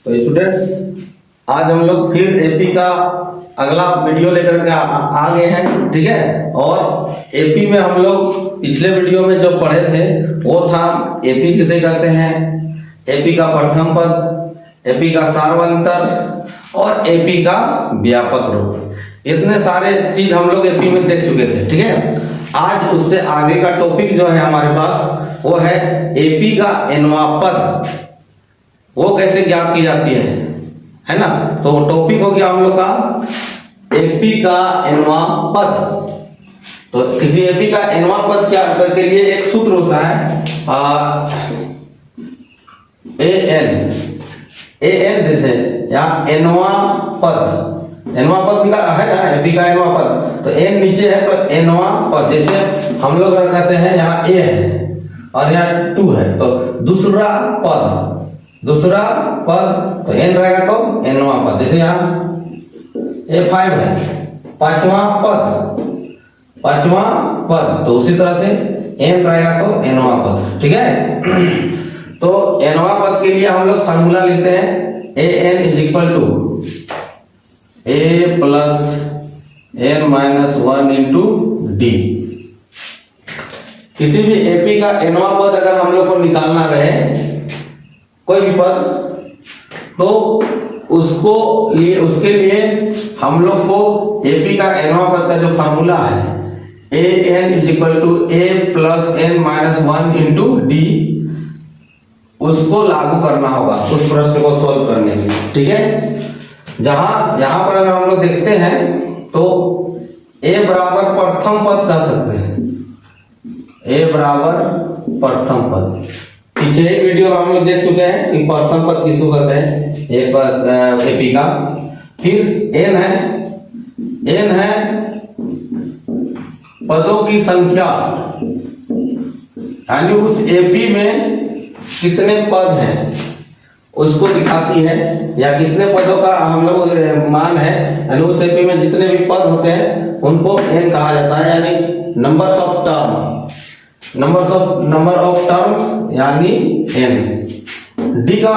तो स्टूडेंट्स, आज हम लोग फिर एपी का अगला वीडियो लेकर के आ गए हैं, ठीक है। और एपी में हम लोग पिछले वीडियो में जो पढ़े थे वो था एपी किसे कहते हैं, एपी का प्रथम पद, एपी का सार्वंतर और एपी का व्यापक रूप। इतने सारे चीज हम लोग एपी में देख चुके थे, ठीक है। आज उससे आगे का टॉपिक जो है हमारे पास वो है एपी का एनवा पद, वो कैसे ज्ञात की जाती है ना। तो टॉपिक हो गया हम लोग का एपी का एनवा पद। तो किसी एपी का एनवा पद क्या के लिए एक सूत्र होता है एन जैसे या एनवा पद, एनवा पद का है ना, एपी का एनवा पद। तो एन नीचे है तो एनवा पद, जैसे हम लोग कहते हैं यहाँ ए है और यहाँ 2 है, तो दूसरा पद तो एन रहेगा तो एनवा पद। जैसे यहाँ A5 है, पांचवा पद तो उसी तरह से एन रहेगा तो एनवा पद, ठीक है। तो एनवा पद के लिए हम लोग फार्मूला लिखते हैं an is equal to a plus n minus 1 into d. किसी भी एपी का एनवा पद अगर हम लोग को निकालना रहे, कोई भी पद, तो उसके लिए हम लोग को एपी का एनवा पद का जो फार्मूला है A N is equal to A plus N minus 1 into D, उसको लागू करना होगा उस प्रश्न को सॉल्व करने के लिए, ठीक है। यहां पर अगर हम लोग देखते हैं तो ए बराबर प्रथम पद कह सकते हैं, ए बराबर प्रथम पद। पीछे एक वीडियो में हम लोग देख चुके हैं कि प्रथम पद किसको कहते हैं, एक एपी का। फिर एन है पदों की संख्या, यानी उस एपी में कितने पद हैं उसको दिखाती है, या कितने पदों का हम लोग मान है, यानी उस एपी में जितने भी पद होते हैं उनको एन कहा जाता है, यानी नंबर ऑफ टर्म यानी एन। डी का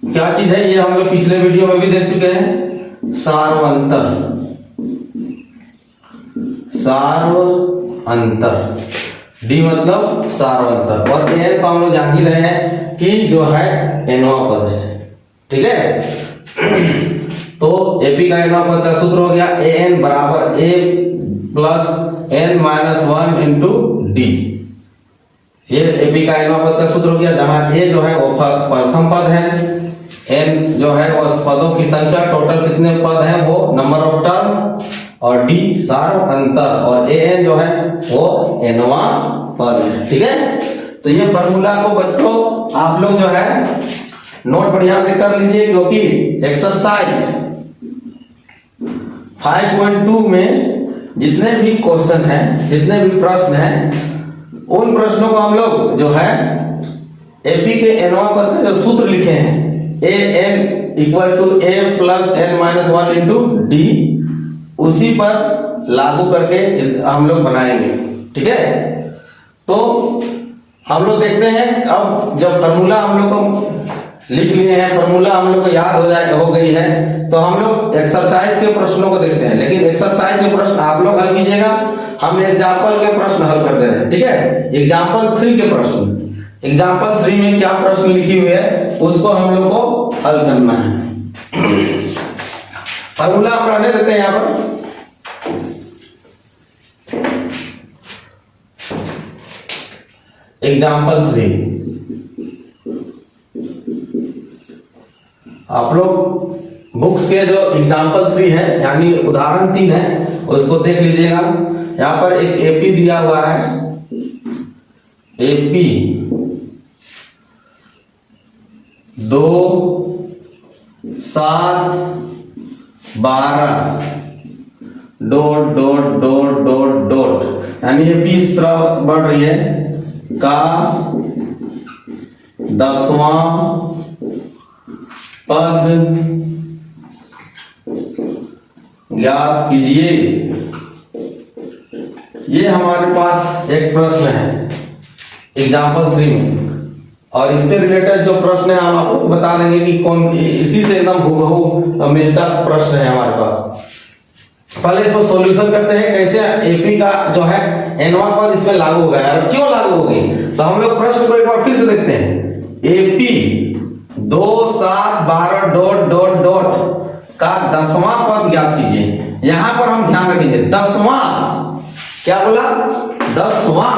क्या चीज है, ये हम लोग पिछले वीडियो में भी देख चुके हैं, सार्वंतर। डी मतलब सार्वंतर, और एन तो हम लोग जान ही रहे हैं कि जो है एनवा पद है, ठीक है। तो एपी का एनवा पद का सूत्र हो गया ए एन बराबर A plus N minus 1 into D. ये एपी का एनवा पद का सूत्र हो गया, जहां ए जो है वो प्रथम पद है, एन जो है वो पदों की संख्या, टोटल कितने पद हैं वो नंबर ऑफ टर्म, और डी सार्वंतर, और ए एन जो है वो एनवा पद है, ठीक है। तो ये फॉर्मूला को बच्चों आप लोग जो है नोट बढ़िया से कर लीजिए, क्योंकि एक्सरसाइज 5.2 में जितने भी क्वेश्चन हैं, जितने भी प्रश्न हैं, उन प्रश्नों को हम लोग जो है एपी के एनवा पद का जो सूत्र लिखे हैं A N equal to A plus N minus 1 into D, उसी पर लागू करके हम लोग बनाएंगे, ठीक है। तो हम लोग देखते हैं, अब जब फॉर्मूला हम लोग को लिख लिए हैं, फॉर्मूला हम लोग को याद हो गई है, तो हम लोग एक्सरसाइज के प्रश्नों को देखते हैं। लेकिन एक्सरसाइज के प्रश्न आप लोग हल कीजिएगा, हम एग्जाम्पल के प्रश्न हल कर दे रहे हैं, ठीक है। एग्जाम्पल 3 के प्रश्न, एग्जाम्पल 3 में क्या प्रश्न लिखी हुई है उसको हम लोग को हल करना है। फॉर्मूला हम रहने देते हैं यहां पर। एग्जाम्पल 3, आप लोग बुक्स के जो एग्जाम्पल 3 है, यानी उदाहरण 3 है, उसको देख लीजिएगा। यहां पर एक एपी दिया हुआ है, AP 2 7 12 dot dot dot dot dot, यानी ये 20 तरफ बढ़ रही है का 10वां पद ज्ञात कीजिए। ये हमारे पास एक प्रश्न है एग्जाम्पल 3 में। और इससे रिलेटेड जो प्रश्न है हम आपको बता देंगे कि कौन, इसी से एकदम हूबहू मिलता प्रश्न है हमारे पास। पहले इसको सॉल्यूशन करते हैं कैसे एपी का जो है एनवा पद इसमें लागू होगा और क्यों लागू होगी। तो हम लोग प्रश्न को एक बार फिर से देखते हैं। एपी 2 7 12 डॉट डॉट डॉट का 10वां पद ज्ञात कीजिए। यहां पर हम ध्यान रखेंगे 10वां, क्या बोला 10वां,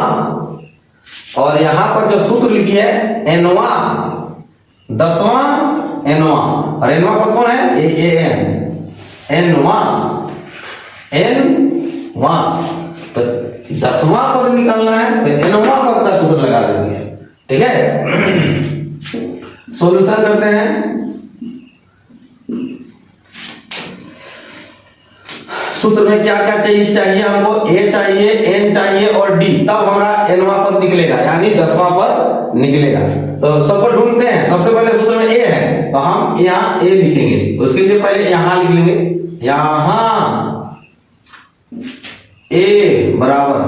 और यहां पर जो सूत्र लिखी है एनवा, 10वां एनवा, और एनवा पद कौन है एनवा, एनवा, तो 10वां पद निकालना है तो एनवा पद का सूत्र लगा देंगे। ठीक है, सॉल्यूशन करते हैं। सूत्र में क्या क्या चाहिए हमको, ए चाहिए, एन चाहिए और डी, तब हमारा एनवा पद निकलेगा, यानी 10वां पद निकलेगा। तो सबको ढूंढते हैं। सबसे पहले सूत्र में ए है तो हम यहाँ ए लिखेंगे, उसके लिए पहले यहां लिख लेंगे, यहां ए बराबर,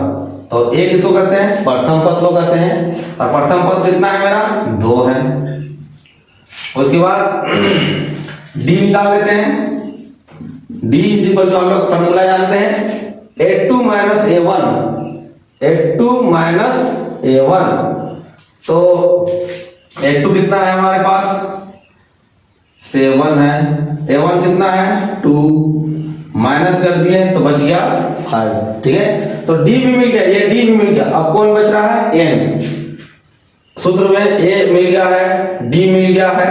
तो ए किसको कहते हैं प्रथम पद को कहते हैं, और प्रथम पद कितना है मेरा 2 है। उसके बाद डी निकाल लेते हैं। डी इक्वल टू हम लोग फॉर्मूला जानते हैं a2 minus a1, a2 minus a1, तो a2 कितना है हमारे पास 7 है, a1 कितना है 2, माइनस कर दिए तो बच गया 5। ठीक है, तो डी भी मिल गया, ये डी भी मिल गया। अब कौन बच रहा है एन, सूत्र में ए मिल गया है, डी मिल गया है,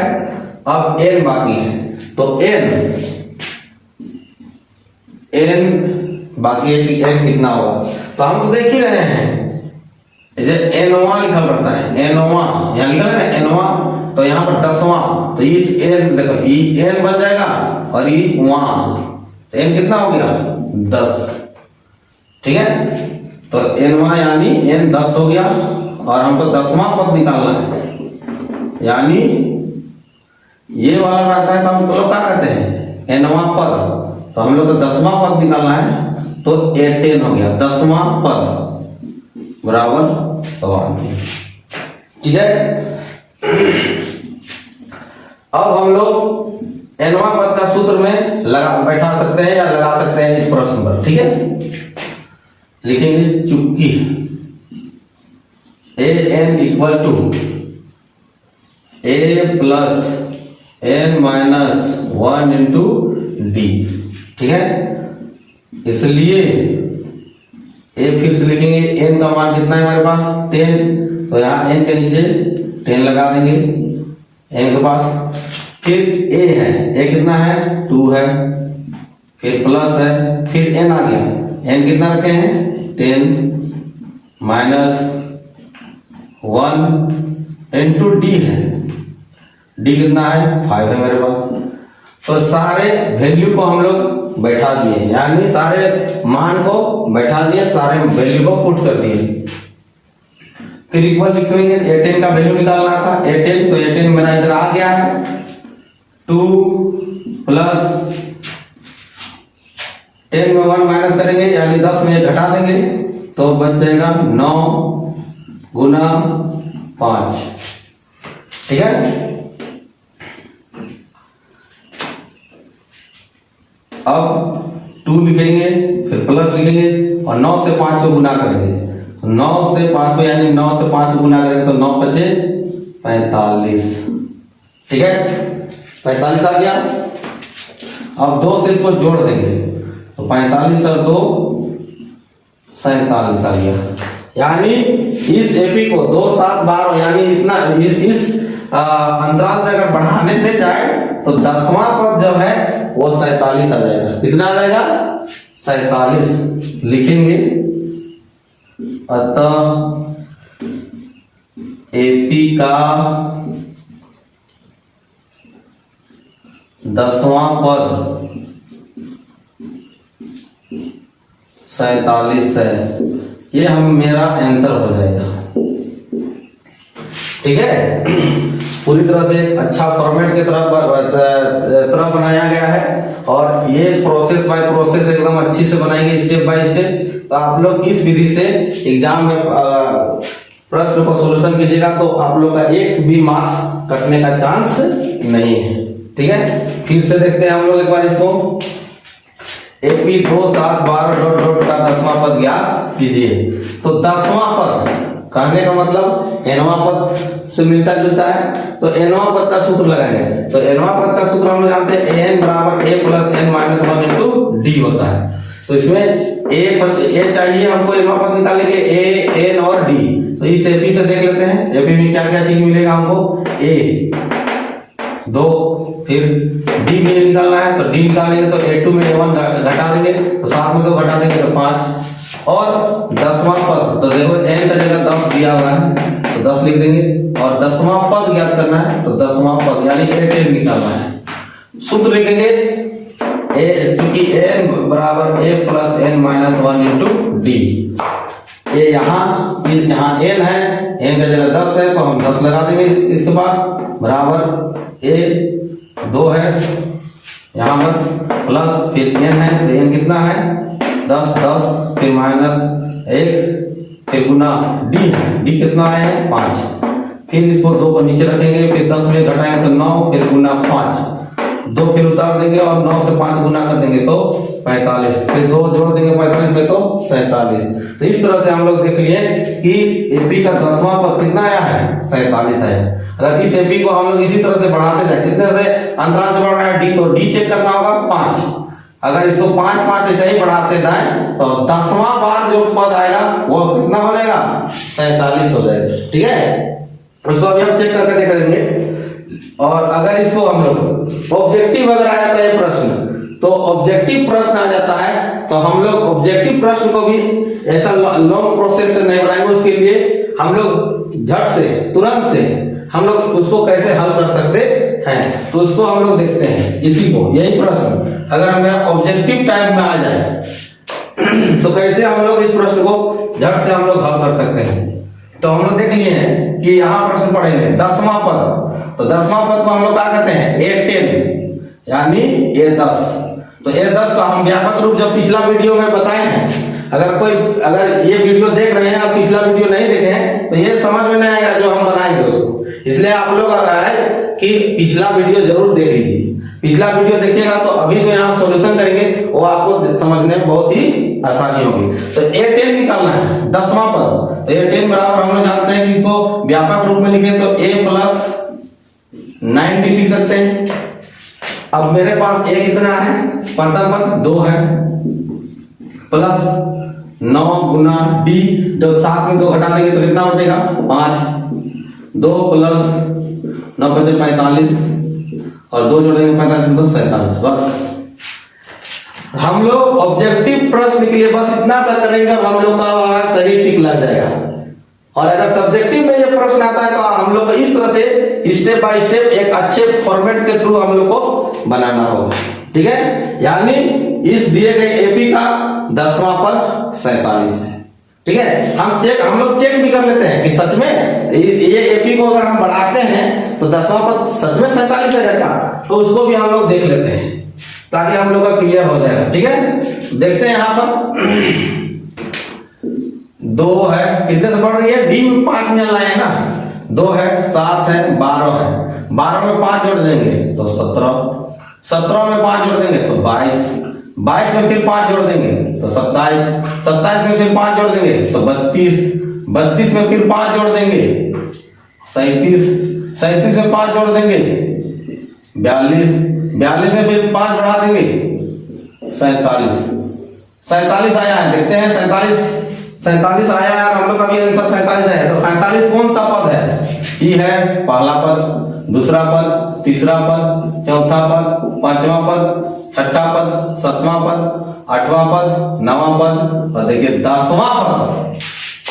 अब एन बाकी है। तो एन बाकी है कि एन कितना होगा, तो हम तो देख ही रहे हैं एनवा लिखा रहता है, एनवा यहाँ लिखा है ना एनवा, तो यहाँ पर 10वां, तो इस एन देखो ये एन बन जाएगा और ये वहां एन कितना हो गया 10। ठीक है, तो एनवा यानी एन 10 हो गया, और हमको 10वां पद निकालना है, यानी ये वाला रहता है तो हम लोग क्या कहते हैं एनवा पद, तो हम लोग को 10वां पद निकालना है, तो A10 हो गया 10वां पद बराबर 100। ठीक है, अब हम लोग एनवा पद का सूत्र में बैठा सकते हैं या लगा सकते हैं इस प्रश्न पर। ठीक है, लिखेंगे चुप्पी an equal to a plus n minus 1 into d. ठीक है, इसलिए a फिर से लिखेंगे, n का मान कितना है हमारे पास 10, तो यहाँ n के नीचे 10 लगा देंगे n के पास। फिर a है, a कितना है 2 है, फिर प्लस है, फिर n आ गया, n कितना रखे हैं 10 माइनस 1 इंटू डी है, डी कितना है 5 है मेरे पास। तो सारे वैल्यू को हम लोग बैठा दिए, यानी सारे मान को बैठा दिए, सारे वैल्यू को पुट कर दिए। फिर इक्वल लिखेंगे, A10 का वैल्यू निकालना था, A10, तो A10 मेरा इधर आ गया है, 2 प्लस 10 में 1 माइनस करेंगे, यानी 10 में घटा देंगे, तो बच जाएगा 9 गुना 5। ठीक है, अब 2 लिखेंगे, फिर प्लस लिखेंगे, और 9 से 5 को गुना करेंगे, 9 से 5 को, यानी 9 से 5 को गुना करेंगे तो 9 बचे 45। ठीक है, 45 आ गया। अब 2 से इसको जोड़ देंगे, तो 45 और 2 47 आ गया। यानी इस एपी को 2 7 12, यानी इतना इस अंतराल से अगर बढ़ाने दे जाए तो 10वां पद जो है वो 47 आ जाएगा। कितना आ जाएगा 47 लिखेंगे। अतः एपी का 10वां पद 47 है, ये हम मेरा आंसर हो जाएगा। ठीक है, पूरी तरह से अच्छा फॉर्मेट की तरह बनाया गया है, और ये प्रोसेस बाय प्रोसेस एकदम अच्छी से बनाएंगे, स्टेप बाय स्टेप। तो आप लोग इस विधि से एग्जाम में प्रश्न को सॉल्यूशन कीजिएगा तो आप लोग का एक भी मार्क्स कटने का चांस नहीं है। ठीक है, फिर से देखते हैं हम लोग एक बार इसको। AP 2 7 12 डॉट डॉट का 10वां पद ज्ञात कीजिए। तो 10वां पद कहने का मतलब nवां पद से मिलता जुलता है, तो nवां पद का सूत्र लगाएंगे। तो nवां पद का सूत्र हम लोग जानते हैं n बराबर a plus n minus 1 into D होता है। तो इसमें a चाहिए हमको nवां पद निकालने के लिए a n और d। तो इस AP से देख लेते हैं AP में क्या क्या चीज मिलेगा हमको। a 2, फिर d भी निकालना है तो d निकालेंगे तो a2 में a1 घटा देंगे तो 7 में 2 घटा देंगे तो 5। और 10वां पद तो देखो n का जगह 10 दिया हुआ है तो 10 लिख देंगे और 10वां पद ज्ञात करना है तो 10वां पद यानी a10 निकालना है। सूत्र लिखेंगे क्योंकि n बराबर a plus n minus 1 into D. ये यहाँ n है, n का जगह 10 है तो हम 10 लगा देंगे इसके पास, बराबर a 2 है यहाँ पर प्लस फिर n है तो n कितना है 10 10 फिर माइनस 1 फिर गुना d है, d कितना है 5। फिर इसको 2 को नीचे रखेंगे फिर 10 में घटाएंगे तो 9 फिर गुना 5, 2 फिर उतार देंगे और 9 से 5 गुना कर देंगे तो 45, फिर 2 जोड़ देंगे 45 में तो 47। तो इस तरह से हम लोग देख लिए कि AP का 10वां पद कितना आया है 47 है। अगर इस AP को हम लोग इसी तरह से बढ़ाते जाए, कितने से अंतराल से बढ़ रहा है d, तो d चेक करना होगा 5। अगर इसको 5 5 ऐसे ही बढ़ाते जाए तो 10वां बार जो पद आएगा वो कितना हो जाएगा 47 हो जाएगा। ठीक है, उसको अभी हम चेक करके देख लेंगे। और अगर इसको हम लोग ऑब्जेक्टिव अगर आ जाता है प्रश्न, तो ऑब्जेक्टिव प्रश्न आ जाता है तो हम लोग ऑब्जेक्टिव प्रश्न को भी ऐसा लॉन्ग प्रोसेस से नहीं बनाएंगे। उसके लिए हम लोग झट से तुरंत से हम लोग उसको कैसे हल कर सकते हैं तो उसको हम लोग देखते हैं। इसी को यही प्रश्न अगर हमें ऑब्जेक्टिव टाइप में आ जाए तो कैसे हम लोग इस प्रश्न को झट से हम लोग हल कर सकते हैं। तो हम लोग देख लिए हैं कि यहाँ प्रश्न पढ़ेंगे 10वां पद, तो 10वां पद को हम लोग क्या कहते हैं a10 यानी a10। तो a10 का हम व्यापक रूप जब पिछला वीडियो में बताए हैं, अगर ये वीडियो देख रहे हैं और पिछला वीडियो नहीं देखे हैं तो ये समझ में नहीं आएगा जो हम बनाएंगे उसको। इसलिए आप लोग अगर है कि पिछला वीडियो जरूर देख लीजिए। पिछला वीडियो देखिएगा तो अभी जो यहाँ सॉल्यूशन करेंगे वो आपको समझने में बहुत ही आसानी होगी। तो a10 निकालना है 10वां पद, तो a10 बराबर हम लोग जानते हैं कि इसको व्यापक रूप में लिखे तो a प्लस 90 लिख सकते हैं। अब मेरे पास a कितना है, प्रथम पद 2 है प्लस 9 गुना d, जो 7 में 2 घटा देंगे तो कितना बचेगा 5, 2 प्लस 9 5 45 और 2 जोड़ेंगे 45 तो 47। बस हम लोग ऑब्जेक्टिव प्रश्न के लिए बस इतना सा करेंगे और हम लोग का सही टिक लग जाएगा। और अगर सब्जेक्टिव में ये प्रश्न आता है तो हम लोग इस तरह से स्टेप बाय स्टेप एक अच्छे फॉर्मेट के थ्रू हम लोग को बनाना होगा। ठीक है, यानी इस दिए गए AP का 10वां पद 47 है। ठीक है, हम लोग चेक भी कर लेते हैं कि सच में ये AP को अगर हम बढ़ाते हैं तो 10वां पद सच में 47 है क्या, तो उसको भी हम लोग देख लेते हैं ताकि हम लोग का क्लियर हो जाएगा। ठीक है, देखते हैं यहाँ पर 2 है, कितने से बढ़ रही है d में 5 में लाए ना, 2 है 7 है 12 है, 12 में 5 जोड़ देंगे तो 17, 17 में 5 जोड़ देंगे तो 22, 22 में फिर 5 जोड़ देंगे तो 27, 27 में फिर 5 जोड़ देंगे तो 32, 32 में फिर 5 जोड़ देंगे 37, 37 में 5 जोड़ देंगे 42, 42 में फिर 5 बढ़ा देंगे 47, 47 आया है। देखते हैं 47 आया है और हम लोग का भी आंसर 47 है। तो 47 कौन सा पद है, ई है पहला पद, दूसरा पद, तीसरा पद, चौथा पद, पांचवा पद, छठा पद, 7वां पद, 8वां पद, 9वां पद और देखिए 10वां पद।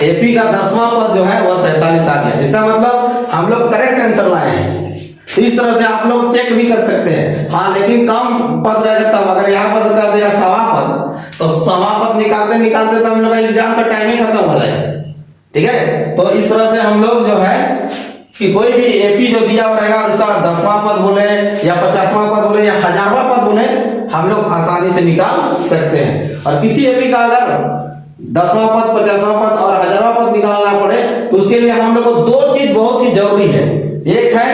AP का 10वां पद जो है वह 47 आ गया। इसका मतलब हम लोग करेक्ट आंसर लाए हैं। तो इस तरह से आप लोग चेक भी कर सकते हैं। हाँ, लेकिन कम पद रहेगा तब अगर यहाँ पर कर दिया 1.25 पद तो 1.25 पद निकालते निकालते तो हम लोग का एग्जाम का टाइम ही खत्म हो जाएगा। ठीक है, तो इस तरह से हम लोग जो है कि कोई भी AP जो दिया हुआ रहेगा उसका 10वां पद बोले या 50वां पद बोले या 1000वां पद बोले हम लोग आसानी से निकाल सकते हैं। और किसी AP का अगर 10वां पद, 50वां पद और 1000वां पद निकालना पड़े तो उसके लिए हम लोग को दो चीज बहुत ही जरूरी है, एक है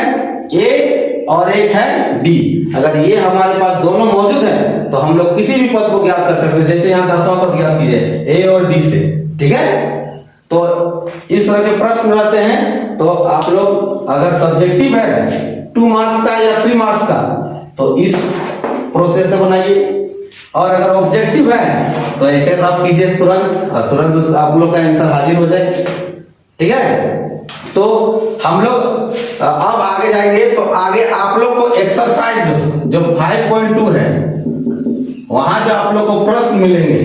ए और एक है डी। अगर ये हमारे पास दोनों मौजूद है तो हम लोग किसी भी पद को ज्ञात कर सकते हैं। जैसे यहाँ 10वां पद ज्ञात कीजिए ए और डी से, ठीक है। तो इस तरह के प्रश्न रहते हैं। तो आप लोग अगर सब्जेक्टिव है 2 मार्क्स का या 3 मार्क्स का तो इस प्रोसेस से बनाइए, और अगर ऑब्जेक्टिव है तो ऐसे रफ कीजिए तुरंत, और तुरंत आप लोग का आंसर हाजिर हो जाए, ठीक है। तो हम लोग अब आगे जाएंगे। तो आगे आप लोग को एक्सरसाइज जो 5.2 है वहां जो आप लोग को प्रश्न मिलेंगे,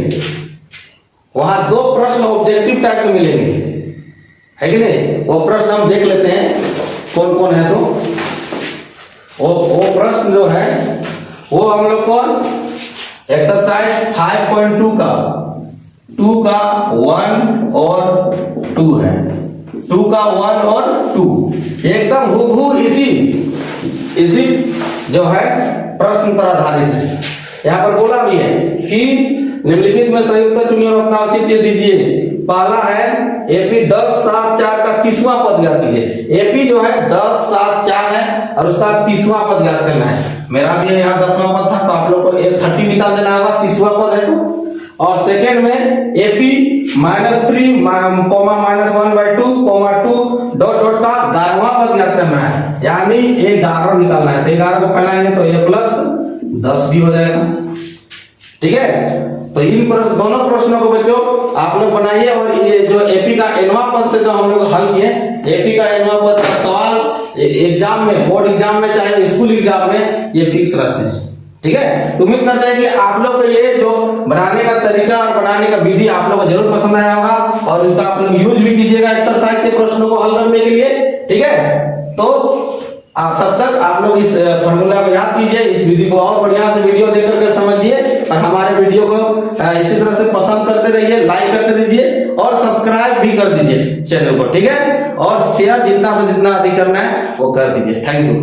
वहां 2 प्रश्न ऑब्जेक्टिव टाइप के मिलेंगे, है कि नहीं। वो प्रश्न हम देख लेते हैं कौन कौन है। सो वो प्रश्न जो है वो हम लोग को एक्सरसाइज 5.2 का 2 का 1 और 2 है। 2 का 1 और 2 एकदम हूबहू इसी जो है प्रश्न पर आधारित है। यहाँ पर बोला भी है कि निम्नलिखित में सही उत्तर चुनिए और अपना औचित्य दीजिए। पहला है एपी 10, 7, 4 का 30वां पद ज्ञात कीजिए। एपी जो है 10, 7, 4 है और उसका 30वां पद ज्ञात करना है। मेरा भी यहाँ 10वां पद था तो आप लोग को 30 निकाल देना होगा, 30वां पद है तो। और सेकेंड में एपी -3, -1/2, -2 डॉट का 11वां पद ज्ञात करना है, यानी 11 निकालना है। तो 11 को फैलाएंगे तो ए प्लस 10 भी हो जाएगा, ठीक है। तो इन दोनों प्रश्नों को बच्चों आप लोग बनाइए। और ये जो एपी का एनवां पद से जो हम लोग हल किए, एपी का एनवां पद का सवाल एग्जाम में, बोर्ड एग्जाम में चाहे स्कूल एग्जाम में ये फिक्स रहते हैं, ठीक है। उम्मीद करते हैं कि आप लोग को ये जो बनाने का तरीका और बनाने का विधि आप लोग को जरूर पसंद आया होगा और इसका आप लोग यूज भी कीजिएगा एक्सरसाइज के प्रश्नों को हल करने के लिए, ठीक है। तो आप तब तक आप लोग इस फॉर्मूला को याद कीजिए, इस विधि को और बढ़िया से वीडियो देख करके समझिए और हमारे वीडियो को इसी तरह से पसंद करते रहिए, लाइक करते रहिए और सब्सक्राइब भी कर दीजिए चैनल को, ठीक है। और शेयर जितना से जितना अधिक करना है वो कर दीजिए। Thank you.